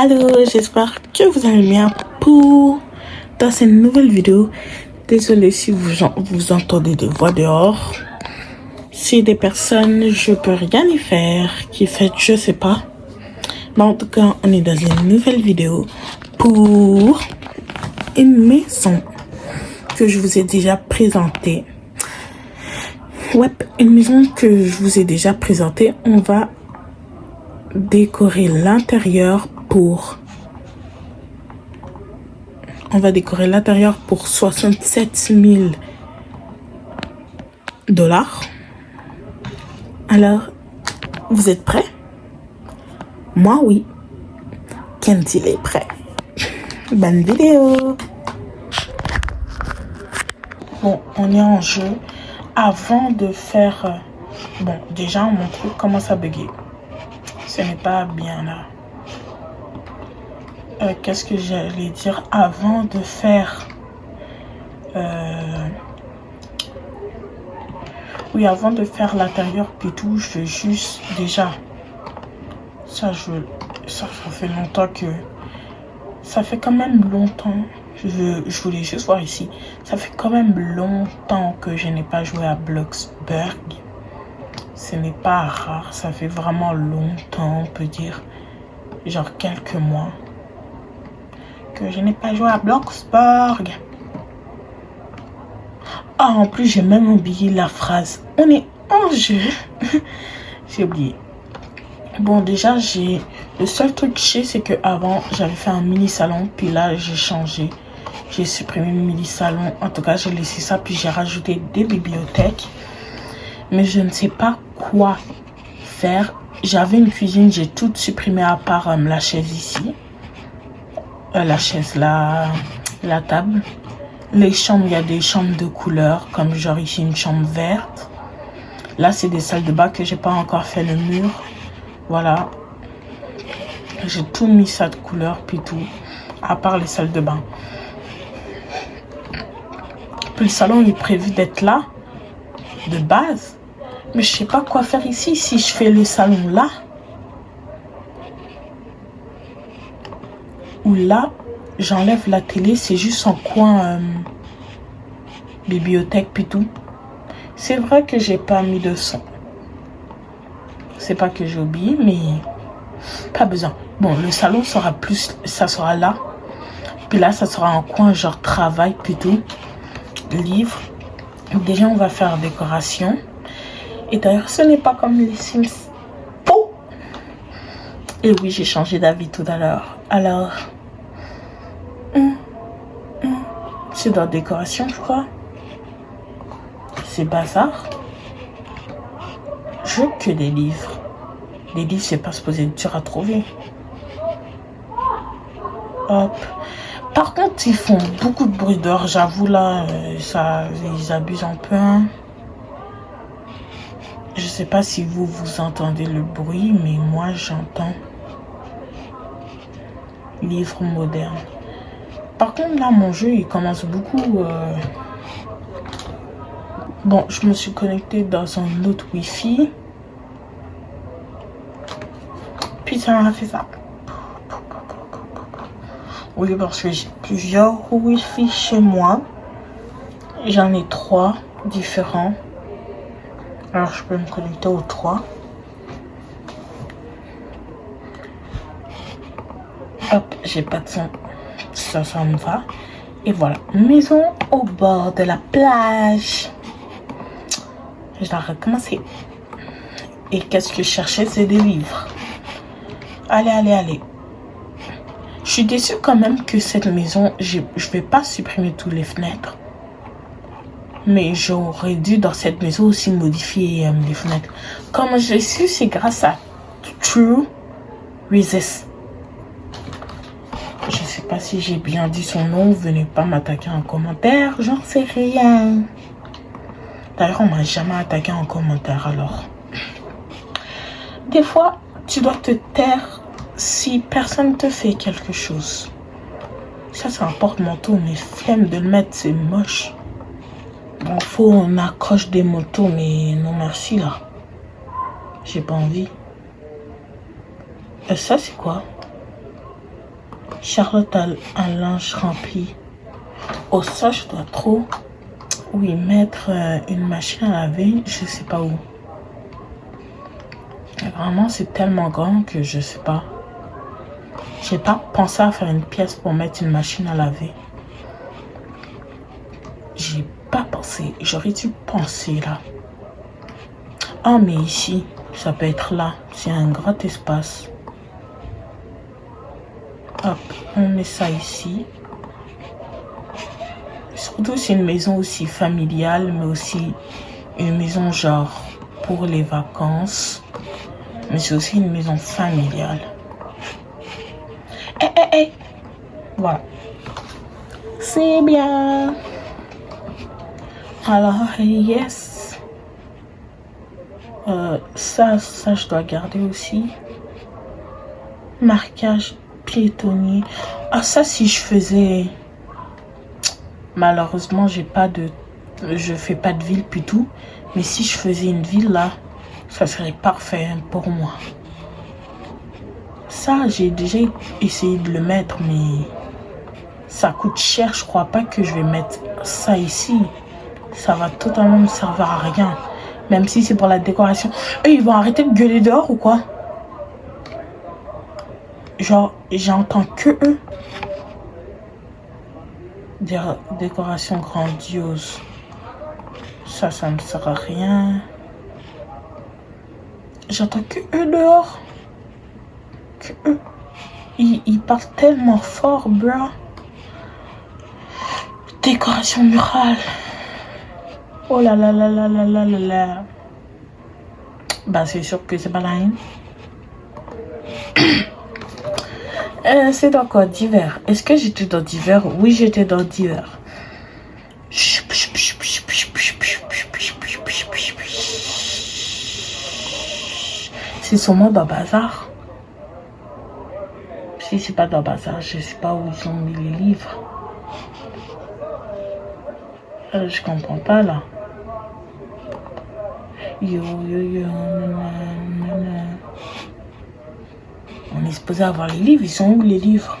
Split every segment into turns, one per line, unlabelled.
Allô, j'espère que vous allez bien dans cette nouvelle vidéo. Désolée si vous entendez des voix dehors. Si des personnes, je peux rien y faire, qui fait, je sais pas. Mais en tout cas, on est dans une nouvelle vidéo pour une maison que je vous ai déjà présentée. Ouais, une maison que je vous ai déjà présentée. On va décorer l'intérieur pour 67 000 $. Alors, vous êtes prêts? Moi, oui. Kenty est prêt. Bonne vidéo. Bon, on est en jeu. Avant de faire... Bon, déjà, mon truc commence à bugger. Ce n'est pas bien là. Qu'est-ce que j'allais dire? Avant de faire... Oui, avant de faire l'intérieur puis tout, je veux juste... Déjà, ça fait longtemps que... Ça fait quand même longtemps... Je voulais juste voir ici. Ça fait quand même longtemps que je n'ai pas joué à Bloxburg. Ce n'est pas rare. Ça fait vraiment longtemps, on peut dire. Genre quelques mois. Que je n'ai pas joué à Bloxburg. Ah, en plus, j'ai même oublié la phrase. On est en jeu. J'ai oublié. Bon, déjà, le seul truc que j'ai, c'est que avant j'avais fait un mini salon. Puis là, j'ai changé. J'ai supprimé le mini salon. En tout cas, j'ai laissé ça. Puis j'ai rajouté des bibliothèques. Mais je ne sais pas quoi faire. J'avais une cuisine. J'ai tout supprimé à part la chaise ici. La chaise là. La table. Les chambres, il y a des chambres de couleur. Comme genre ici, une chambre verte. Là, c'est des salles de bain que j'ai pas encore fait le mur. Voilà. J'ai tout mis ça de couleur, puis tout. À part les salles de bain. Puis le salon est prévu d'être là. De base. Mais je sais pas quoi faire ici. Si je fais le salon là. Ou là. J'enlève la télé. C'est juste en coin. Bibliothèque, puis tout. C'est vrai que j'ai pas mis de son. C'est pas que j'ai oublié, mais pas besoin. Bon, le salon sera plus, ça sera là. Puis là, ça sera un coin genre travail, puis tout. Livre. Déjà, on va faire décoration. Et d'ailleurs, ce n'est pas comme les Sims. Oh! Et oui, j'ai changé d'avis tout à l'heure. Alors, c'est dans décoration, je crois. C'est bazar. Je veux que des livres. Les livres, c'est pas supposé être dur à trouver. Hop. Par contre, ils font beaucoup de bruit dehors, j'avoue, là, ils abusent un peu. Hein. Je sais pas si vous entendez le bruit, mais moi, j'entends. Livre moderne. Par contre, là, mon jeu, il commence beaucoup... Bon, je me suis connectée dans un autre Wi-Fi. Puis ça m'a fait ça. Oui, parce que j'ai plusieurs Wi-Fi chez moi. J'en ai 3 différents. Alors, je peux me connecter aux 3. Hop, j'ai pas de son. Ça me va. Et voilà. Maison au bord de la plage. Je dois recommencer. Et qu'est-ce que je cherchais? C'est des livres. Allez. Je suis déçue quand même que cette maison, je vais pas supprimer toutes les fenêtres. Mais j'aurais dû dans cette maison aussi modifier les fenêtres. Comme je l'ai su, c'est grâce à True Resist. Je sais pas si j'ai bien dit son nom. Venez pas m'attaquer en commentaire. J'en sais rien. D'ailleurs, on m'a jamais attaqué en commentaire alors. Des fois, tu dois te taire si personne te fait quelque chose. Ça, c'est un porte-manteau, mais flemme de le mettre, c'est moche. Bon, on accroche des motos, mais non merci là. J'ai pas envie. Ça, c'est quoi? Charlotte a un linge rempli. Oh, ça, je dois trop... Oui, mettre une machine à laver, je sais pas où. Vraiment, c'est tellement grand que je sais pas. J'ai pas pensé à faire une pièce pour mettre une machine à laver. J'ai pas pensé. J'aurais dû penser là. Ah, mais ici, ça peut être là. C'est un grand espace. Hop, on met ça ici. Surtout, c'est une maison aussi familiale, mais aussi une maison genre pour les vacances. Mais c'est aussi une maison familiale. Voilà. C'est bien. Alors, yes. Ça, je dois garder aussi. Marquage piétonnier. Ah, ça, si je faisais... Malheureusement, je fais pas de ville du tout. Mais si je faisais une ville là, ça serait parfait pour moi. Ça, j'ai déjà essayé de le mettre, mais ça coûte cher. Je crois pas que je vais mettre ça ici. Ça va totalement me servir à rien. Même si c'est pour la décoration. Eux, ils vont arrêter de gueuler dehors ou quoi? Genre, j'entends que eux. Décoration grandiose. Ça me sert à rien. J'entends que eux dehors. Que eux. Ils parlent tellement fort, bro. Décoration murale. Oh là là là là là là là là. Bah, c'est sûr que c'est pas la haine. C'est dans quoi? D'hiver. Est-ce que j'étais dans d'hiver? Oui, j'étais dans d'hiver. C'est sûrement dans Bazar. Si c'est pas dans Bazar, je sais pas où ils ont mis les livres. Je comprends pas là. Yo, yo, yo, nanana. On est supposé avoir les livres. Ils sont où les livres?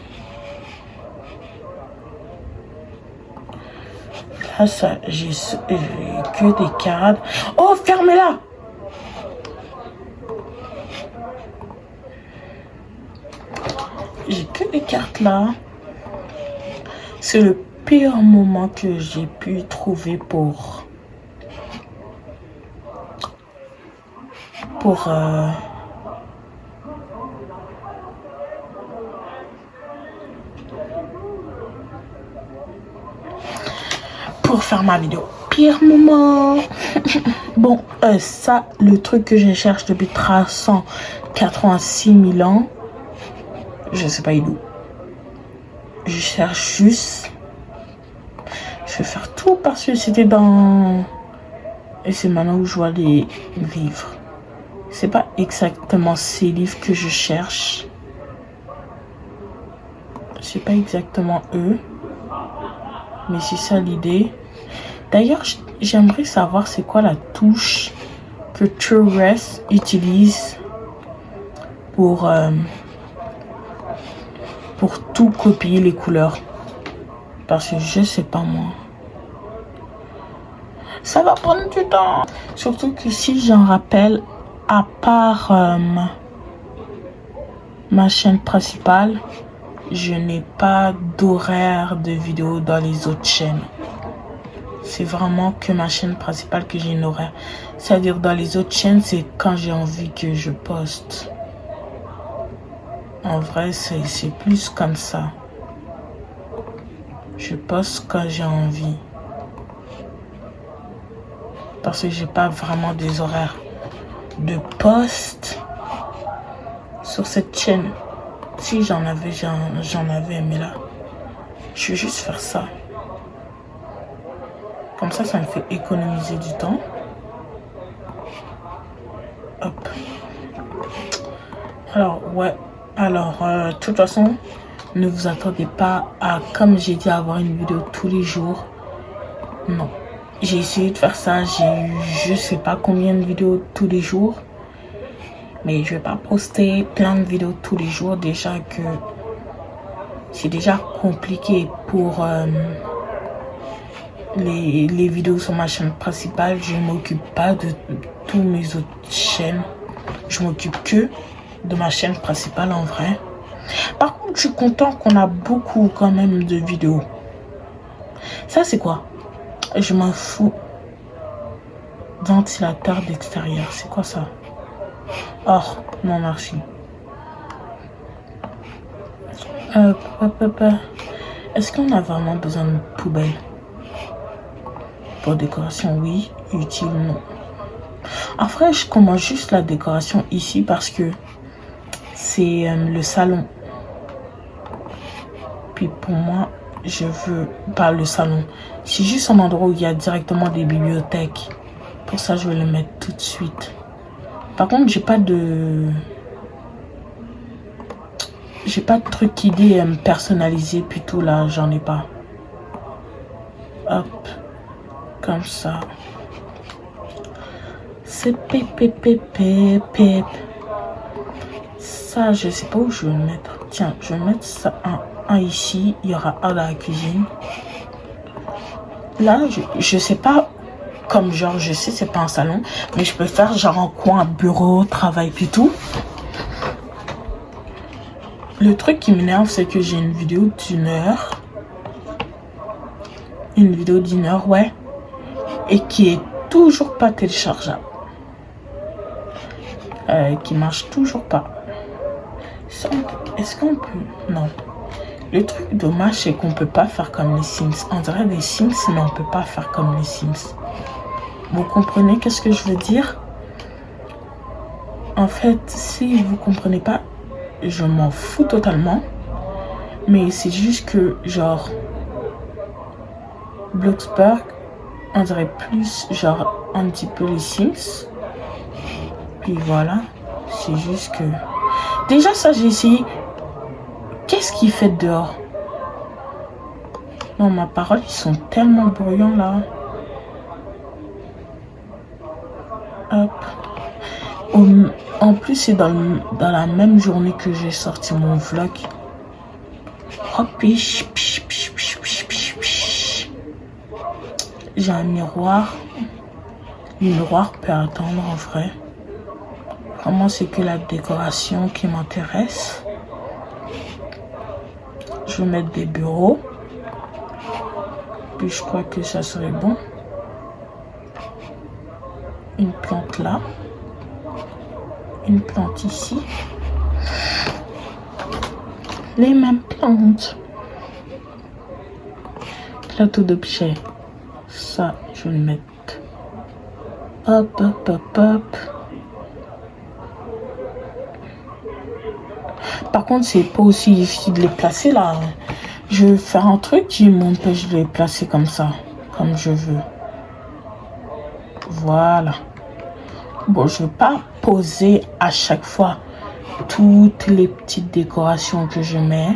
Là, ça, j'ai que des carades. Oh, fermez-la! J'ai que des cartes là. C'est le pire moment que j'ai pu trouver pour faire ma vidéo. Pire moment. Bon, ça, le truc que je cherche depuis 386 000 ans, je sais pas il est où. Je cherche juste. Je vais faire tout parce que c'était dans... Et c'est maintenant où je vois les livres. C'est pas exactement ces livres que je cherche. C'est pas exactement eux. Mais c'est ça l'idée. D'ailleurs, j'aimerais savoir c'est quoi la touche que TrueRes utilise pour tout copier les couleurs. Parce que je sais pas moi. Ça va prendre du temps. Surtout que si j'en rappelle, à part ma chaîne principale, je n'ai pas d'horaire de vidéo dans les autres chaînes. C'est vraiment que ma chaîne principale que j'ai une horaire. C'est-à-dire dans les autres chaînes, c'est quand j'ai envie que je poste. En vrai, c'est plus comme ça. Je poste quand j'ai envie. Parce que j'ai pas vraiment des horaires de poste sur cette chaîne. Si j'en avais, mais là, je vais juste faire ça. Comme ça me fait économiser du temps. Hop. Alors, ouais. Alors, de toute façon, ne vous attendez pas à, comme j'ai dit, avoir une vidéo tous les jours. Non. J'ai essayé de faire ça. J'ai eu, je sais pas combien de vidéos tous les jours. Mais je vais pas poster plein de vidéos tous les jours. Déjà que c'est déjà compliqué pour les vidéos sur ma chaîne principale. Je ne m'occupe pas de tous mes autres chaînes. Je m'occupe que de ma chaîne principale en vrai. Par contre, je suis content qu'on a beaucoup quand même de vidéos. Ça, c'est quoi? Je m'en fous. Ventilateur d'extérieur. C'est quoi ça? Oh, non merci. Est-ce qu'on a vraiment besoin de poubelle? Pour décoration, oui. Utile, non. En vrai, je commence juste la décoration ici parce que c'est le salon. Puis pour moi, je veux pas le salon. C'est juste un endroit où il y a directement des bibliothèques. Pour ça, je vais le mettre tout de suite. Par contre, j'ai pas de truc idée personnalisé. Plutôt là, j'en ai pas. Hop. Comme ça. C'est pép. Ça, je sais pas où je vais le mettre. Tiens, je vais mettre ça un ici. Il y aura un dans la cuisine. Là, je sais pas. Comme genre, je sais, c'est pas un salon. Mais je peux faire genre un coin bureau, travail, puis tout. Le truc qui m'énerve, c'est que j'ai une vidéo d'1 heure. Une vidéo d'1 heure, ouais. Et qui est toujours pas téléchargeable. Qui marche toujours pas. Est-ce qu'on peut... Non. Le truc dommage, c'est qu'on peut pas faire comme les Sims. On dirait des Sims, mais on peut pas faire comme les Sims. Vous comprenez qu'est-ce que je veux dire? En fait, si vous comprenez pas, je m'en fous totalement. Mais c'est juste que, genre, Bloxburg, on dirait plus, genre, un petit peu les Sims. Puis voilà, c'est juste que... Déjà, ça, j'ai essayé. Qu'est-ce qu'il fait dehors? Non, ma parole, ils sont tellement bruyants, là. Hop. En plus, c'est dans la même journée que j'ai sorti mon vlog. Hop, j'ai un miroir. Le miroir peut attendre en vrai. Vraiment, c'est que la décoration qui m'intéresse. Je vais mettre des bureaux. Puis je crois que ça serait bon. Une plante là. Une plante ici. Les mêmes plantes. Plateau d'objets. Ça, je vais le mettre. Hop. Par contre, c'est pas aussi difficile de les placer là. Je vais faire un truc qui m'empêche de les placer comme ça. Comme je veux. Voilà. Bon, je vais pas poser à chaque fois toutes les petites décorations que je mets.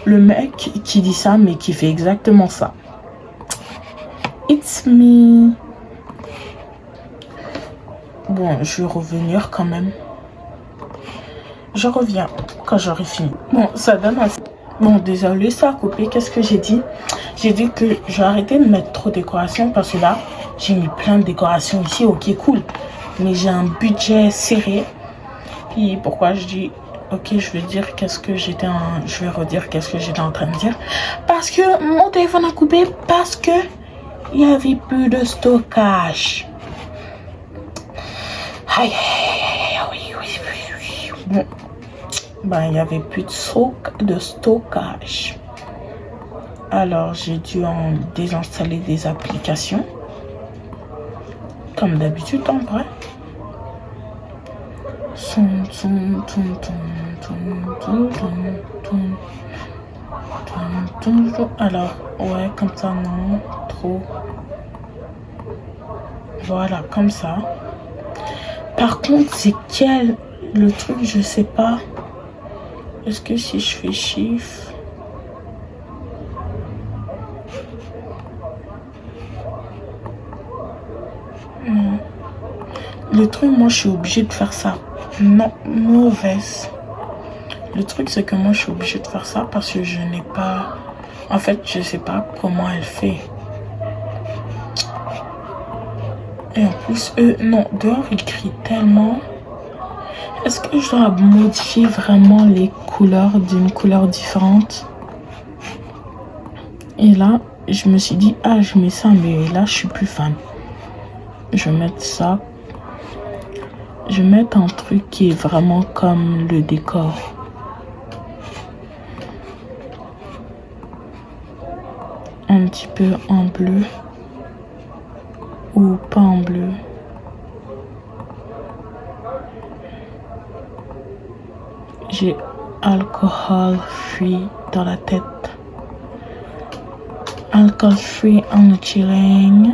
Le mec qui dit ça, mais qui fait exactement ça. It's me. Bon, je vais revenir quand même. Je reviens quand j'aurai fini. Bon, ça donne assez. Bon, désolé, ça a coupé. Qu'est-ce que j'ai dit? J'ai dit que je vais arrêter de mettre trop de décorations parce que là, j'ai mis plein de décorations ici. Ok, cool. Mais j'ai un budget serré. Puis pourquoi je dis... Ok, je vais dire qu'est-ce que j'étais en... Je vais redire qu'est-ce que j'étais en train de dire. Parce que mon téléphone a coupé. Parce que il y avait plus de stockage. Aïe, oui. Bon. Ben, il n'y avait plus de stockage. Alors, j'ai dû en désinstaller des applications. Comme d'habitude, en vrai. Alors, ouais, comme ça, non. Trop. Voilà, comme ça. Par contre, c'est quel... Le truc, je sais pas. Est-ce que si je fais chiffre... Non. Le truc, moi, je suis obligée de faire ça. Non, mauvaise. Le truc, c'est que moi, je suis obligée de faire ça parce que je n'ai pas... En fait, je sais pas comment elle fait. Et en plus, non, dehors, il crie tellement. Est-ce que je dois modifier vraiment les couleurs d'une couleur différente? Et là, je me suis dit, ah, je mets ça, mais là, je suis plus fan. Je vais mettre ça. Je vais mettre un truc qui est vraiment comme le décor. Un petit peu en bleu. Ou pas en bleu. J'ai alcohol free dans la tête. Alcohol free on chilling.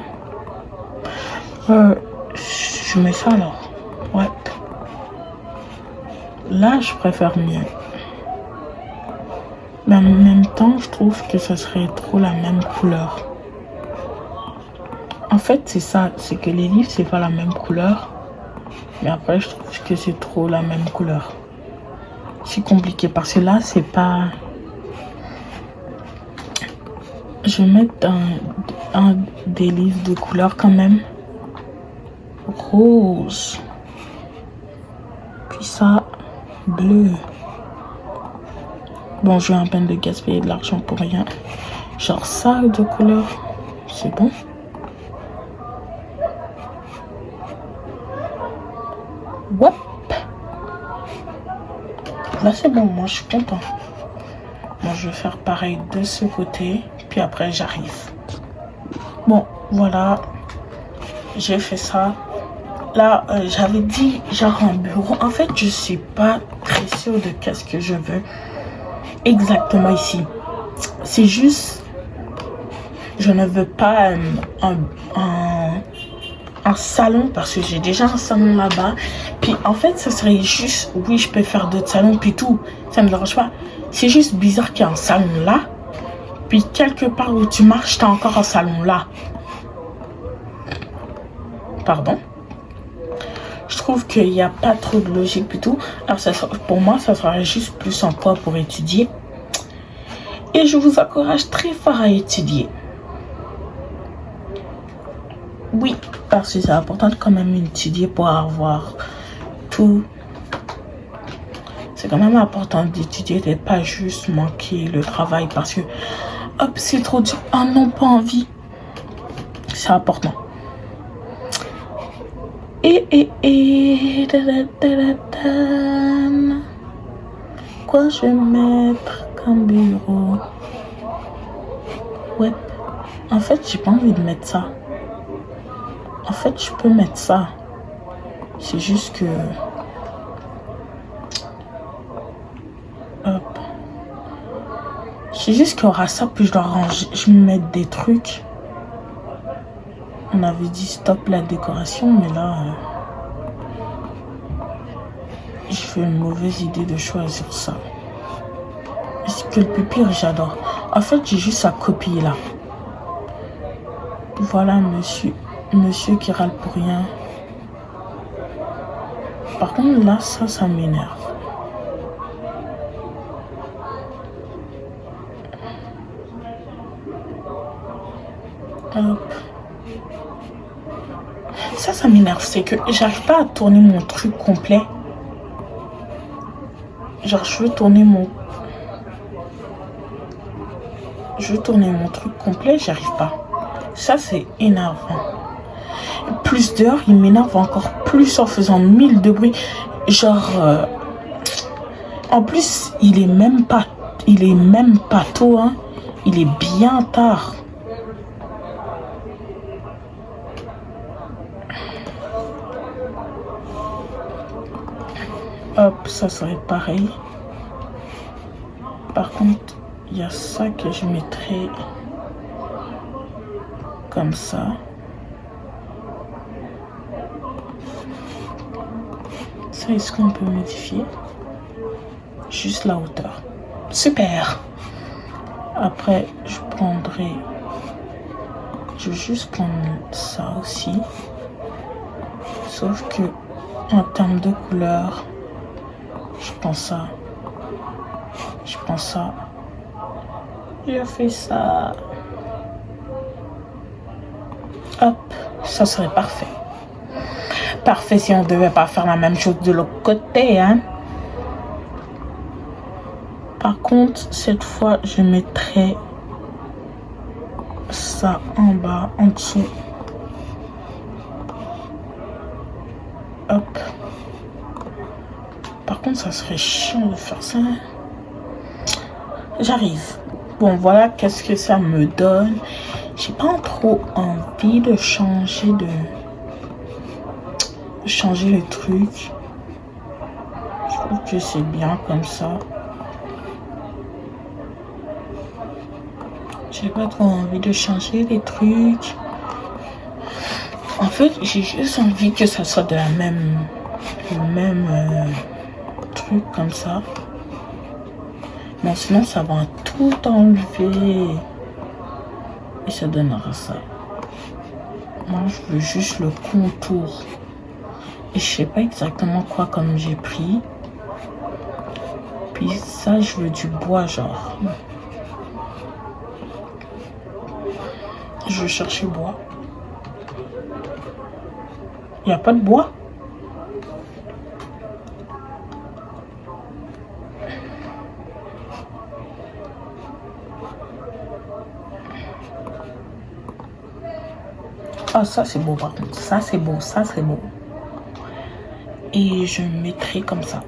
Je mets ça alors. Ouais. Là, je préfère mieux. Mais en même temps, je trouve que ça serait trop la même couleur. En fait, c'est ça. C'est que les livres, c'est pas la même couleur. Mais après, je trouve que c'est trop la même couleur. C'est compliqué parce que là, c'est pas... Je vais mettre des livres de couleur quand même. Rose. Puis ça, bleu. Bon, je viens à peine de gaspiller de l'argent pour rien. Genre ça de couleur, c'est bon. Wop. Là, c'est bon, moi, je suis content. Moi, je vais faire pareil de ce côté. Puis après, j'arrive. Bon, voilà. J'ai fait ça. Là, j'avais dit genre un bureau. En fait, je suis pas très sûre de qu'est-ce que je veux exactement ici. C'est juste, je ne veux pas un salon parce que j'ai déjà un salon là-bas. Puis en fait, ça serait juste, oui, je peux faire d'autres salons puis tout. Ça me dérange pas. C'est juste bizarre qu'il y ait un salon là. Puis quelque part où tu marches, t'as encore un salon là. Pardon. Je trouve qu'il n'y a pas trop de logique du tout. Alors ça, pour moi, ça serait juste plus un poids pour étudier. Et je vous encourage très fort à étudier. Oui, parce que c'est important de quand même étudier pour avoir tout. C'est quand même important d'étudier, de ne pas juste manquer le travail parce que hop, c'est trop dur. Ah non, pas envie. C'est important. Quoi je vais mettre comme bureau? Ouais. En fait, j'ai pas envie de mettre ça. En fait, je peux mettre ça. C'est juste que... Hop. C'est juste qu'il y aura ça, puis je dois ranger. Je vais mettre des trucs. On avait dit stop la décoration, mais là... je fais une mauvaise idée de choisir ça. Est-ce que le pire, j'adore. En fait, j'ai juste à copier là. Voilà, monsieur qui râle pour rien. Par contre, là, ça m'énerve. Hop. Ça m'énerve. C'est que j'arrive pas à tourner mon truc complet. Genre, je veux tourner mon truc complet, j'arrive pas. Ça, c'est énervant. Plus dehors, il m'énerve encore plus en faisant 1000 de bruit. Genre, en plus, il est même pas tôt, hein. Il est bien tard. Hop, ça serait pareil. Par contre, il y a ça que je mettrais comme ça. Ça, est-ce qu'on peut modifier? Juste la hauteur. Super! Après, je vais juste prendre ça aussi. Sauf que, en termes de couleur, je prends ça. Je prends ça. Je fais ça. Hop, ça serait parfait. Parfait si on ne devait pas faire la même chose de l'autre côté, hein. Par contre, cette fois, je mettrai ça en bas, en dessous. Hop. Par contre, ça serait chiant de faire ça. J'arrive. Bon, voilà qu'est-ce que ça me donne. J'ai pas trop envie de changer le truc. Je trouve que c'est bien comme ça. J'ai pas trop envie de changer les trucs. En fait, j'ai juste envie que ça soit de le même truc comme ça. Mais sinon, ça va tout enlever. Et ça donnera ça. Moi, je veux juste le contour. Et je sais pas exactement quoi comme j'ai pris. Puis ça, je veux du bois, genre. Je vais chercher bois. Il n'y a pas de bois. Ah, ça c'est beau par contre. Ça c'est beau, ça c'est beau. Et je mettrai comme ça.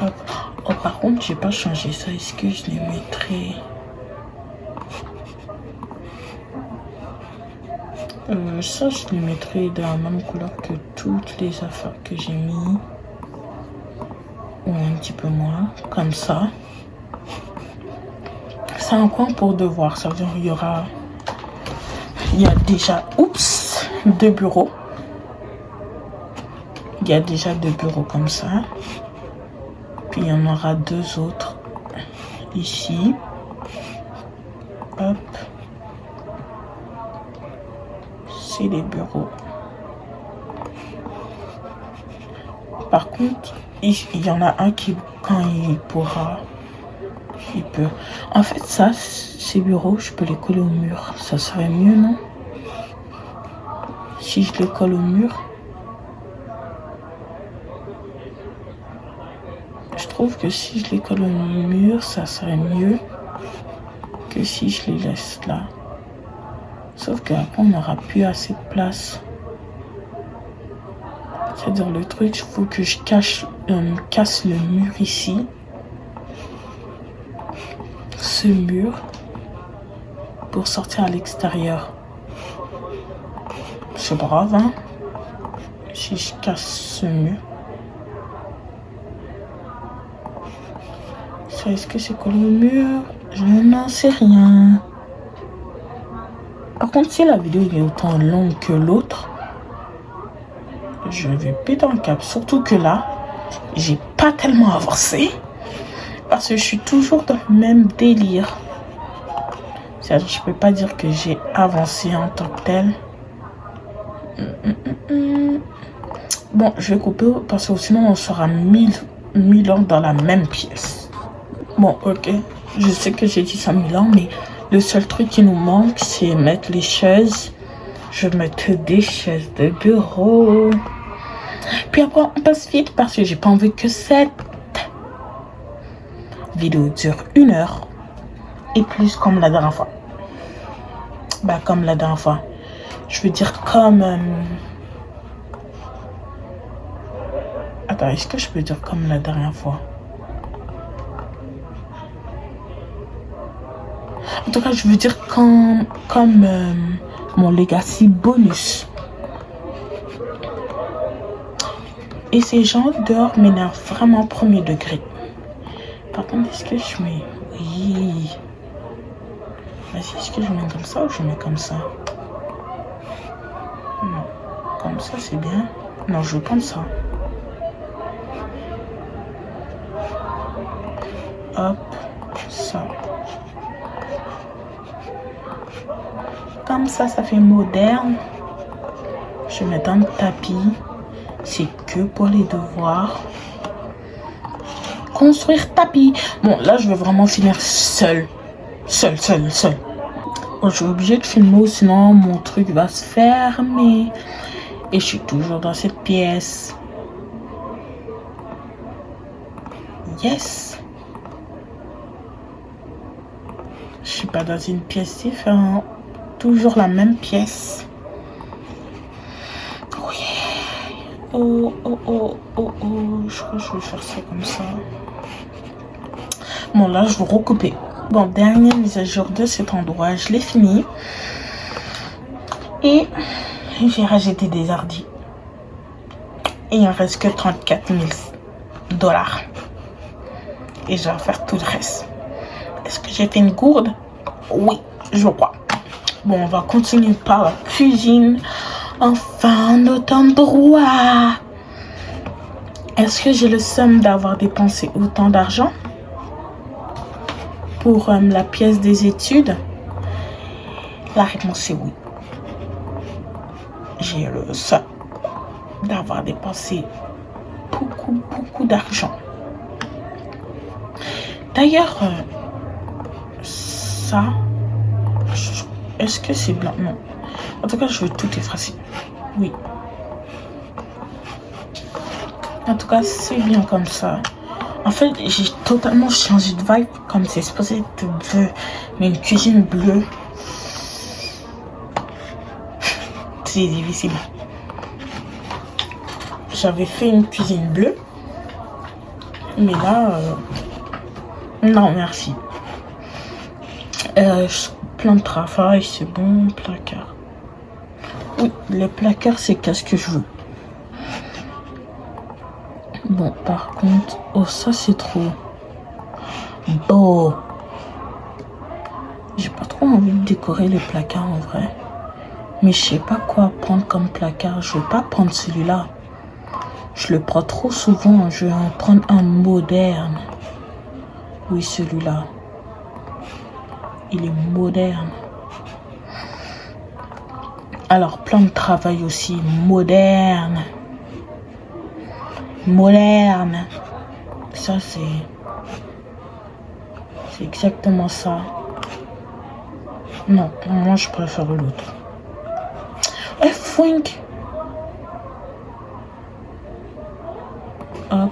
Hop. Oh, par contre, j'ai pas changé ça. Est-ce que je les mettrai... ça, je les mettrai de la même couleur que toutes les affaires que j'ai mis. Ou un petit peu moins, comme ça. C'est un coin pour devoir. Ça veut dire qu'il y aura... Il y a déjà... Oups! 2 bureaux. Il y a déjà 2 bureaux comme ça. Puis il y en aura 2 autres ici. Hop. C'est les bureaux. Par contre, il y en a un qui, quand il pourra, il peut. En fait, ça, ces bureaux, je peux les coller au mur. Ça serait mieux, non? Si je les colle au mur. Je trouve que si je les colle au mur, ça serait mieux que si je les laisse là. Sauf qu'après, on n'aura plus assez de place. C'est-à-dire le truc, il faut que je casse le mur ici. Ce mur. Pour sortir à l'extérieur. C'est grave, hein. Si je casse ce mur. Ça, est-ce que c'est collé au mur? Je n'en sais rien. Par contre, si la vidéo est autant longue que l'autre, je vais péter un câble. Surtout que là, j'ai pas tellement avancé. Parce que je suis toujours dans le même délire. C'est-à-dire, je peux pas dire que j'ai avancé en tant que tel. Bon, je vais couper parce que sinon on sera 1000 ans dans la même pièce. Bon, ok. Je sais que j'ai dit ça 1000 ans, mais le seul truc qui nous manque, c'est mettre les chaises. Je vais mettre des chaises de bureau. Puis après, on passe vite parce que j'ai pas envie que cette vidéo dure 1 heure. Et plus comme la dernière fois. Bah, comme la dernière fois. Je veux dire comme... Attends, est-ce que je peux dire comme la dernière fois? En tout cas, je veux dire comme mon legacy bonus. Et ces gens dehors m'énervent vraiment premier degré. Par contre, est-ce que je mets... Oui. Vas-y, est-ce que je mets comme ça ou je mets comme ça? Non. Comme ça, c'est bien. Non, je veux comme ça. Hop. Ça. Comme ça, ça fait moderne. Je mets dans le tapis. C'est que pour les devoirs. construire tapis. Bon, là, je vais vraiment finir seule. Seule. Bon, je suis obligée de filmer, sinon mon truc va se fermer. Et je suis toujours dans cette pièce. Yes. Je suis pas dans une pièce différente. Toujours la même pièce. Oh yeah. Oh. Je crois que je vais faire ça comme ça. Bon, là, je vais recouper. Bon, dernière mise à jour de cet endroit. Je l'ai fini. Et j'ai rajouté des hardis. Et il ne reste que 34 000 $. Et je vais faire tout le reste. Est-ce que j'ai fait une gourde? Oui, je crois. Bon, on va continuer par la cuisine. Enfin, notre endroit. Est-ce que j'ai le seum d'avoir dépensé autant d'argent pour la pièce des études? La réponse est oui. J'ai le seum d'avoir dépensé beaucoup d'argent. D'ailleurs, ça, est-ce que c'est blanc? Non. En tout cas, je veux tout effacer. Oui. En tout cas, c'est bien comme ça. En fait, j'ai totalement changé de vibe, comme c'est supposé être bleu. Mais une cuisine bleue, c'est difficile. J'avais fait une cuisine bleue. Mais là, non, merci. Plein de travail, c'est bon, placard. Oui, les placards, c'est qu'est-ce que je veux. Bon, par contre, oh, ça c'est trop beau. J'ai pas trop envie de décorer les placards en vrai. Mais je sais pas quoi prendre comme placard. Je vais pas prendre celui-là. Je le prends trop souvent. Je vais en prendre un moderne. Oui, celui-là. Il est moderne. Alors, plan de travail aussi moderne. Moderne. Ça, c'est exactement ça. Non, moi, je préfère l'autre. Et Frank. Hop.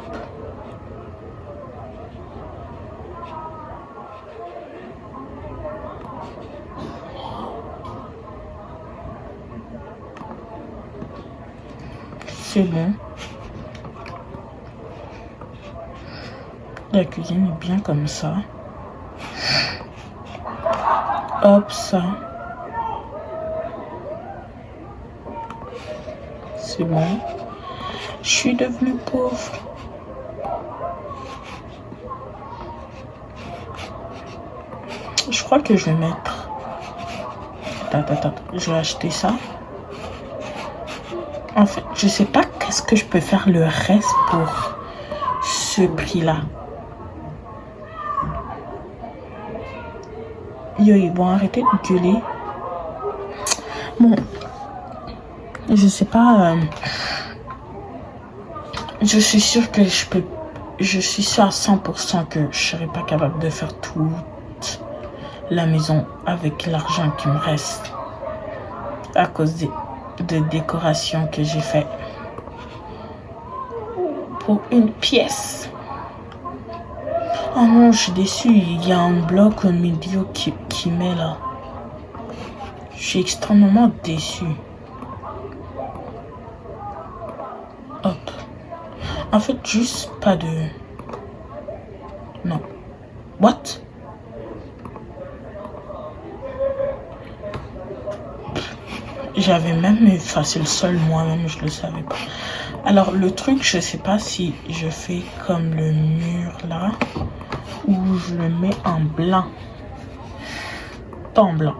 C'est bon. La cuisine est bien comme ça. Hop, ça. C'est bon. Je suis devenue pauvre. Je crois que je vais mettre... Attends. Je vais acheter ça. En fait, je sais pas qu'est-ce que je peux faire le reste pour ce prix-là. Yo, ils vont arrêter de gueuler. Bon, je sais pas. Je suis sûre que je peux. Je suis sûre à 100% que je serai pas capable de faire toute la maison avec l'argent qui me reste à cause de décorations que j'ai fait pour une pièce. Oh non, je suis déçue. Il y a un bloc au milieu qui met là. Je suis extrêmement déçue. Hop. En fait, juste pas de... Non. What? J'avais même effacé le sol moi-même, je le savais pas. Alors, le truc, je sais pas si je fais comme le mur là, ou je le mets en blanc. Pas en blanc.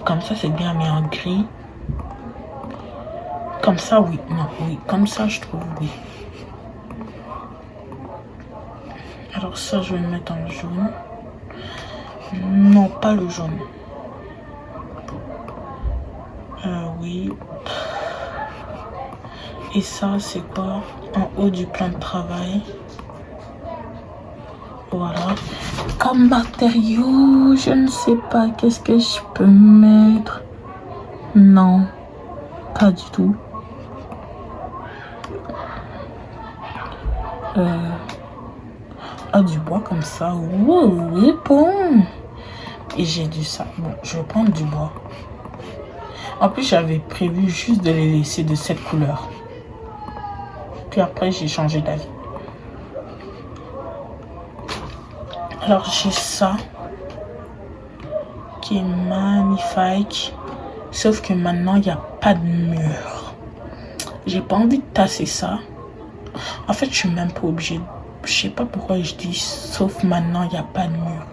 Comme ça, c'est bien, mais en gris. Comme ça, oui. Non, oui. Comme ça, je trouve, oui. Alors ça, je vais le mettre en jaune. Non, pas le jaune. Oui. Et ça, c'est quoi? En haut du plan de travail. Voilà. Comme matériaux, je ne sais pas qu'est-ce que je peux mettre. Non, pas du tout. Du bois comme ça. Oui, bon. Et j'ai du ça. Bon, je vais prendre du bois. En plus, j'avais prévu juste de les laisser de cette couleur. Puis après, j'ai changé d'avis. Alors, j'ai ça qui est magnifique. Sauf que maintenant, il n'y a pas de mur. J'ai pas envie de tasser ça. En fait, je suis même pas obligée. Je sais pas pourquoi je dis sauf maintenant, il n'y a pas de mur.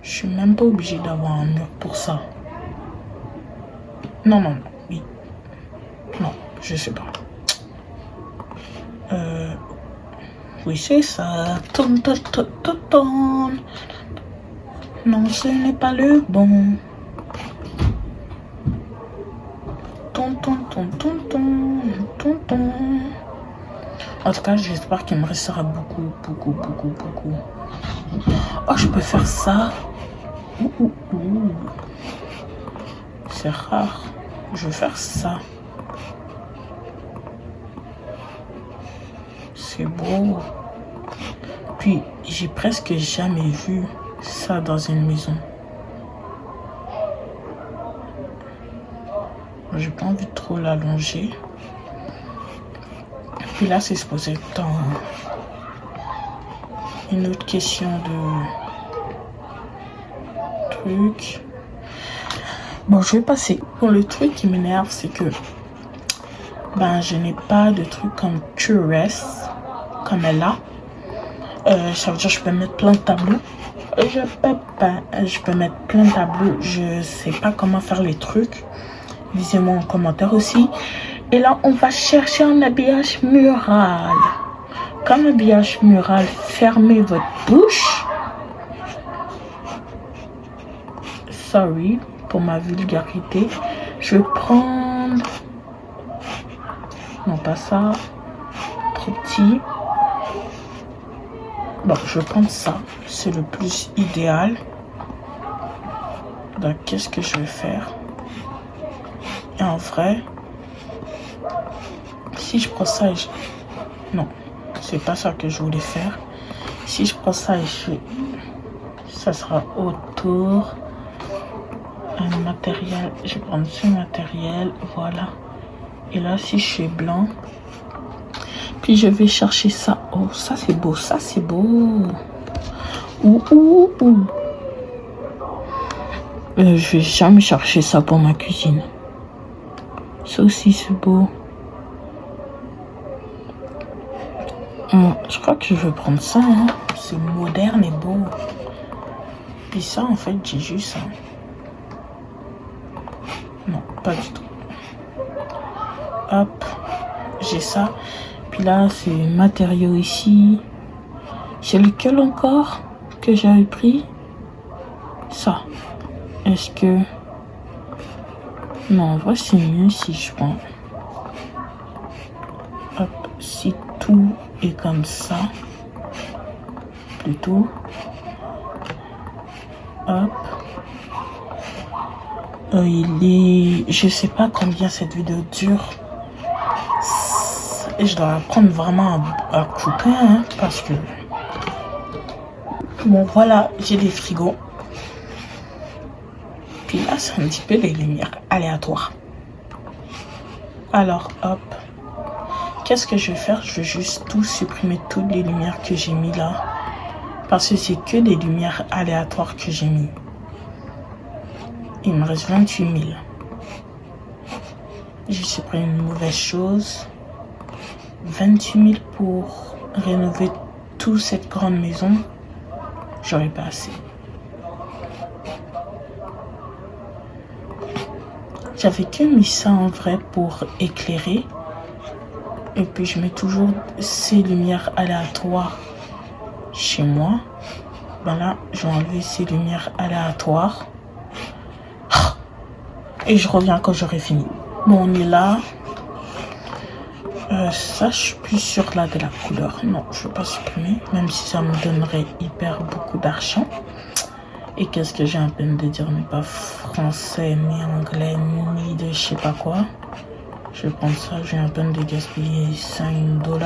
Je suis même pas obligée d'avoir un mur pour ça. Non, oui. Non, je sais pas. Oui, c'est ça. Non, ce n'est pas le bon. En tout cas, j'espère qu'il me restera beaucoup. Oh, je peux faire ça. C'est rare. Je vais faire ça. C'est beau. Puis, j'ai presque jamais vu ça dans une maison. J'ai pas envie de trop l'allonger. Puis là, c'est supposé être dans une autre question de truc. Bon, je vais passer. Bon, le truc qui m'énerve, c'est que je n'ai pas de truc comme Tourist, comme elle a. Ça veut dire que je peux mettre plein de tableaux. Je peux mettre plein de tableaux. Je sais pas comment faire les trucs. Lisez-moi en commentaire aussi. Et là, on va chercher un habillage mural. Comme habillage mural, fermez votre bouche. Sorry pour ma vulgarité. Je vais prendre... Non, pas ça. Trop petit. Bon, je vais prendre ça. C'est le plus idéal. Donc, qu'est-ce que je vais faire? Et en vrai, si je prends ça, non, c'est pas ça que je voulais faire. Si je prends ça et ça sera autour. Un matériel, je vais prendre ce matériel, voilà. Et là, si je fais blanc, puis je vais chercher ça. Oh, ça c'est beau, ça c'est beau. Je vais jamais chercher ça pour ma cuisine. Ça aussi c'est beau. Je crois que je vais prendre ça. Hein. C'est moderne et beau. Puis ça, en fait, j'ai juste ça. Non, pas du tout. Hop, j'ai ça. Puis là, c'est matériaux ici. C'est lequel encore que j'avais pris? Ça. Est-ce que... Non, en vrai, c'est mieux si je prends... Hop, si tout est comme ça. Plutôt. Hop. Il est... Je sais pas combien cette vidéo dure. Et je dois apprendre vraiment à couper, hein, parce que... Bon, voilà, j'ai des frigos. Puis là, c'est un petit peu des lumières aléatoires. Alors, hop. Qu'est-ce que je vais faire? Je vais juste tout supprimer, toutes les lumières que j'ai mis là. Parce que c'est que des lumières aléatoires que j'ai mis. Il me reste 28 000. J'ai supprimé une mauvaise chose. 28 000 pour rénover toute cette grande maison. J'aurais pas assez. J'avais que mis ça en vrai pour éclairer. Et puis je mets toujours ces lumières aléatoires chez moi. Là, je vais enlever ces lumières aléatoires. Et je reviens quand j'aurai fini. Bon, on est là. Ça, je suis plus sûre là de la couleur. Non, je ne veux pas supprimer, même si ça me donnerait hyper beaucoup d'argent. Et qu'est-ce que j'ai à peine de dire, mais pas français, ni anglais, ni de je sais pas quoi. Je vais prendre ça, j'ai à peine de gaspiller 5 $.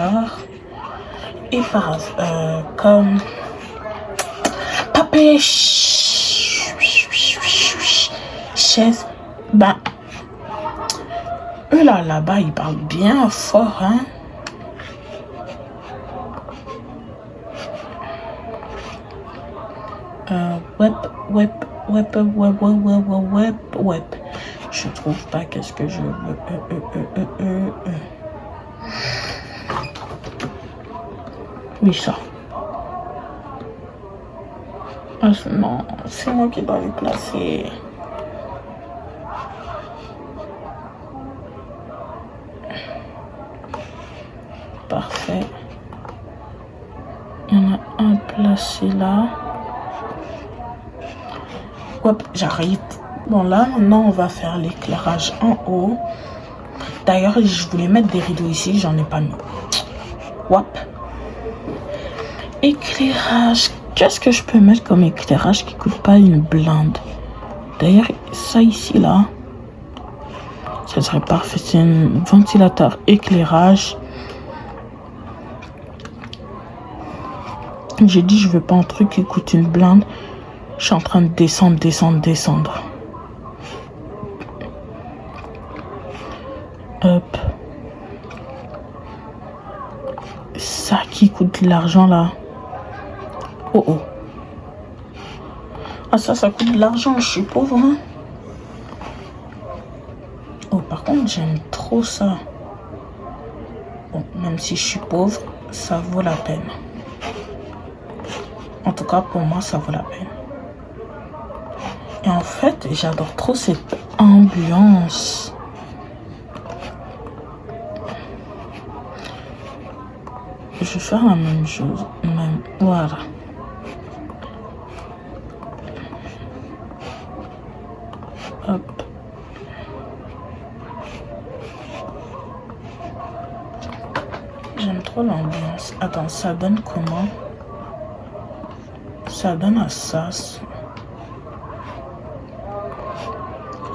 Et par comme papier chaise, ben eux là-bas ils parlent bien fort, hein. Web. Je trouve pas qu'est-ce que je veux. Oui, ça. Ah, non, c'est moi qui dois les placer. Parfait. Il y en a un placé là. Hop, j'arrive. Bon, là, maintenant, on va faire l'éclairage en haut. D'ailleurs, je voulais mettre des rideaux ici, j'en ai pas mis. Hop. Éclairage. Qu'est-ce que je peux mettre comme éclairage qui coûte pas une blinde? D'ailleurs, ça ici, là, ça serait parfait. C'est un ventilateur éclairage. J'ai dit, je veux pas un truc qui coûte une blinde. Je suis en train de descendre. Hop. Ça qui coûte de l'argent là. Oh. Ah ça coûte de l'argent, je suis pauvre, hein. Oh, par contre, j'aime trop ça. Bon, même si je suis pauvre, ça vaut la peine. En tout cas, pour moi, ça vaut la peine. Et en fait, j'adore trop cette ambiance. Je vais faire la même chose. Voilà. Hop. J'aime trop l'ambiance. Attends, ça donne comment? Ça donne à ça.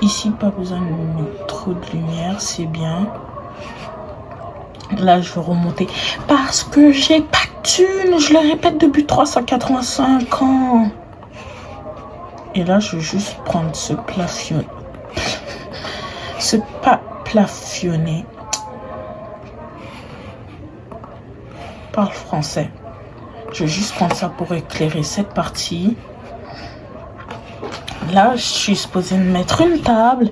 Ici, pas besoin de mettre trop de lumière, c'est bien. Là, je vais remonter parce que j'ai pas de thune. Je le répète depuis 385 ans. Et là, je vais juste prendre ce plafonné. Plafonné. Parle français. Je vais juste prendre ça pour éclairer cette partie. Là, je suis supposée mettre une table.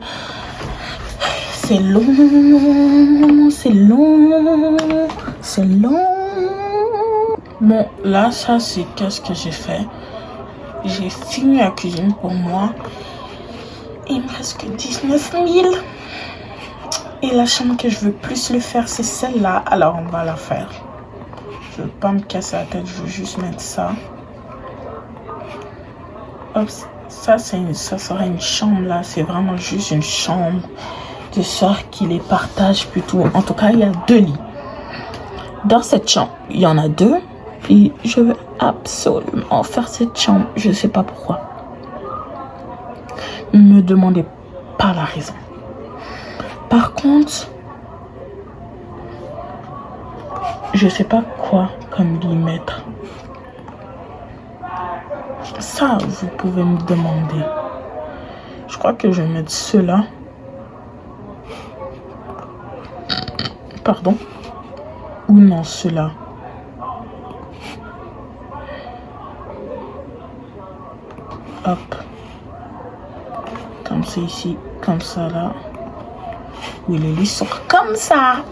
C'est long. Bon, là, ça, c'est qu'est-ce que j'ai fait. J'ai fini la cuisine pour moi. Il me reste que 19 000. Et la chambre que je veux plus le faire, c'est celle-là. Alors, on va la faire. Je veux pas me casser la tête, je veux juste mettre ça. Hop, ça serait une chambre là. C'est vraiment juste une chambre de soeurs qui les partagent plutôt. En tout cas, il y a 2 lits. Dans cette chambre, il y en a 2. Puis je veux absolument faire cette chambre. Je sais pas pourquoi. Ne me demandez pas la raison. Par contre, je sais pas quoi comme lit mettre. Ça, vous pouvez me demander. Je crois que je vais mettre ceux-là. Pardon. Ou non, ceux-là. Hop. Comme c'est ici, comme ça là. Oui, les lits sont comme ça.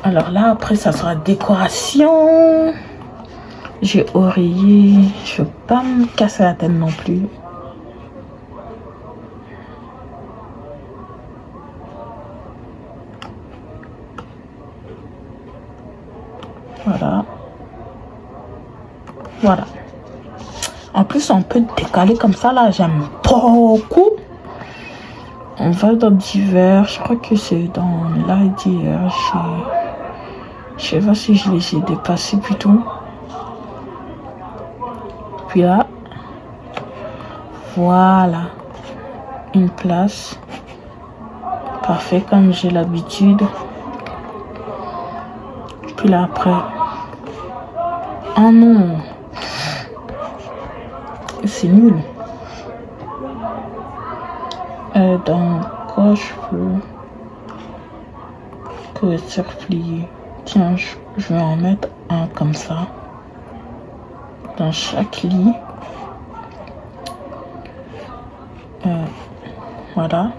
Alors là, après, ça sera décoration. J'ai oreiller. Je veux pas me casser la tête non plus. Voilà. Voilà. En plus, on peut décaler comme ça, là. J'aime beaucoup. On va dans divers. Je crois que c'est dans l'IDR. Je sais pas si je les ai dépassés plutôt. Puis là, voilà, une place. Parfait, comme j'ai l'habitude. Puis là après, oh non, c'est nul. Dans quoi je peux couverture pliée? Tiens, je vais en mettre un comme ça dans chaque lit. Voilà.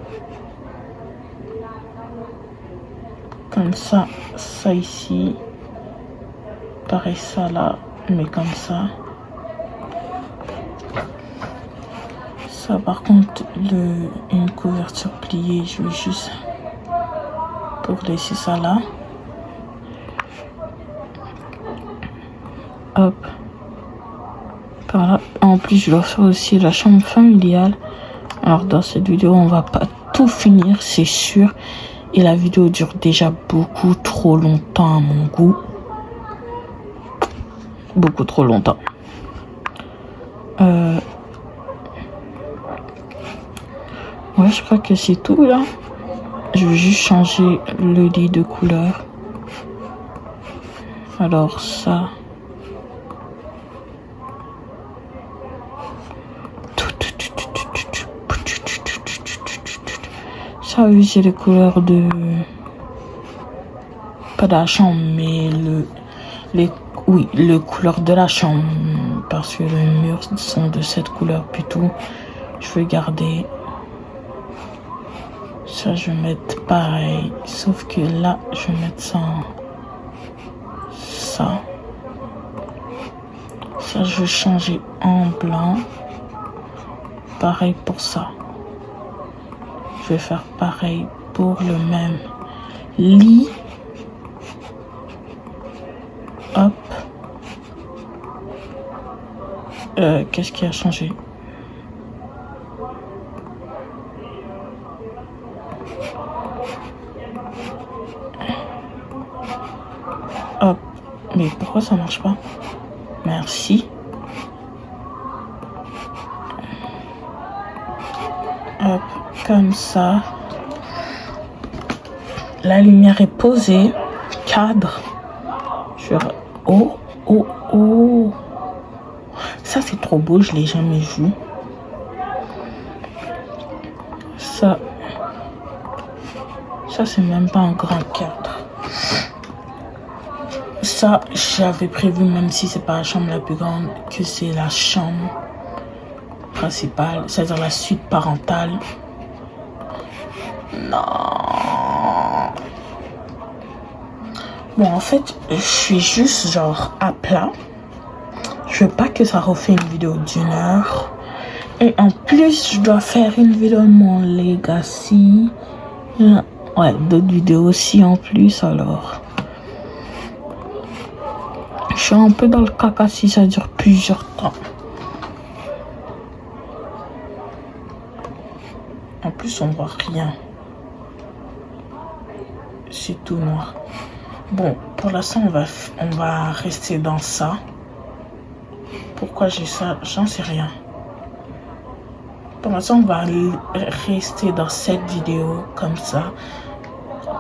Comme ça, ça ici. Pareil ça là, mais comme ça. Ça par contre, une couverture pliée, je vais juste pour laisser ça là. Hop. Par là. En plus, je dois faire aussi la chambre familiale. Alors dans cette vidéo, on va pas tout finir, c'est sûr. Et la vidéo dure déjà beaucoup trop longtemps à mon goût. Beaucoup trop longtemps. Ouais, je crois que c'est tout là. Je vais juste changer le lit de couleur. Alors ça. Ça, oui, c'est les couleurs de... Pas de la chambre, mais oui, les couleurs de la chambre. Parce que les murs sont de cette couleur plutôt. Je vais garder... Ça, je vais mettre pareil. Sauf que là, je vais mettre ça en... Ça. Ça, je vais changer en blanc. Pareil pour ça. Je vais faire pareil pour le même lit. Hop. Qu'est-ce qui a changé? Hop. Mais pourquoi ça marche pas? Merci. Hop. Comme ça. La lumière est posée. Cadre. Oh, oh, oh. Ça, c'est trop beau. Je l'ai jamais vu. Ça, c'est même pas un grand cadre. Ça, j'avais prévu, même si c'est pas la chambre la plus grande, que c'est la chambre principale, c'est-à-dire la suite parentale. Non. Bon, en fait, je suis juste genre à plat. Je veux pas que ça refait une vidéo d'1 heure. Et en plus, je dois faire une vidéo de mon legacy. Ouais, d'autres vidéos aussi en plus, alors. Je suis un peu dans le caca si ça dure plusieurs temps. En plus, on voit rien. C'est tout noir. Bon, pour l'instant, on va rester dans ça. Pourquoi j'ai ça? J'en sais rien. Pour l'instant, on va rester dans cette vidéo comme ça.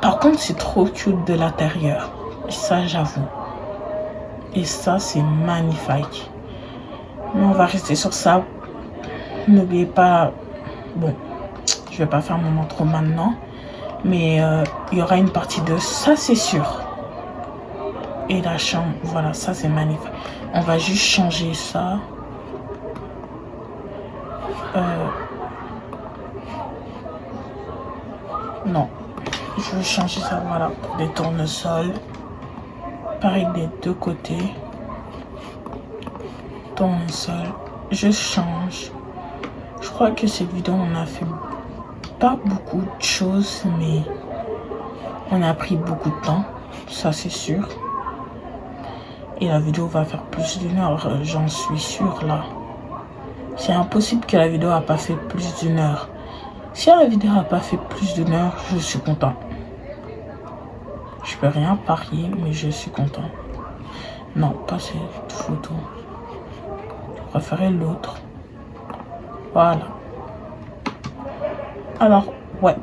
Par contre, c'est trop cute de l'intérieur. Ça, j'avoue. Et ça, c'est magnifique. Mais on va rester sur ça. N'oubliez pas... Bon, je vais pas faire mon intro maintenant. Mais il y aura une partie 2. Ça, c'est sûr. Et la chambre, voilà, ça, c'est magnifique. On va juste changer ça. Non. Je vais changer ça, voilà, pour des tournesols. Pareil des deux côtés. Tournesol. Je change. Je crois que cette vidéo, on a fait pas beaucoup de choses, mais on a pris beaucoup de temps. Ça, c'est sûr. Et la vidéo va faire plus d'1 heure, j'en suis sûre là. C'est impossible que la vidéo n'a pas fait plus d'1 heure. Si la vidéo n'a pas fait plus d'une heure, je suis content. Je peux rien parier, mais je suis content. Non, pas cette photo. Je préférais l'autre. Voilà. Alors, ouais.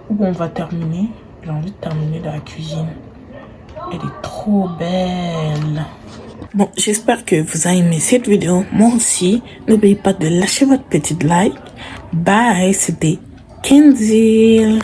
Où on va terminer? J'ai envie de terminer dans la cuisine. Elle est trop belle. Bon, j'espère que vous avez aimé cette vidéo. Moi aussi. N'oubliez pas de lâcher votre petite like. Bye, c'était Kenzie.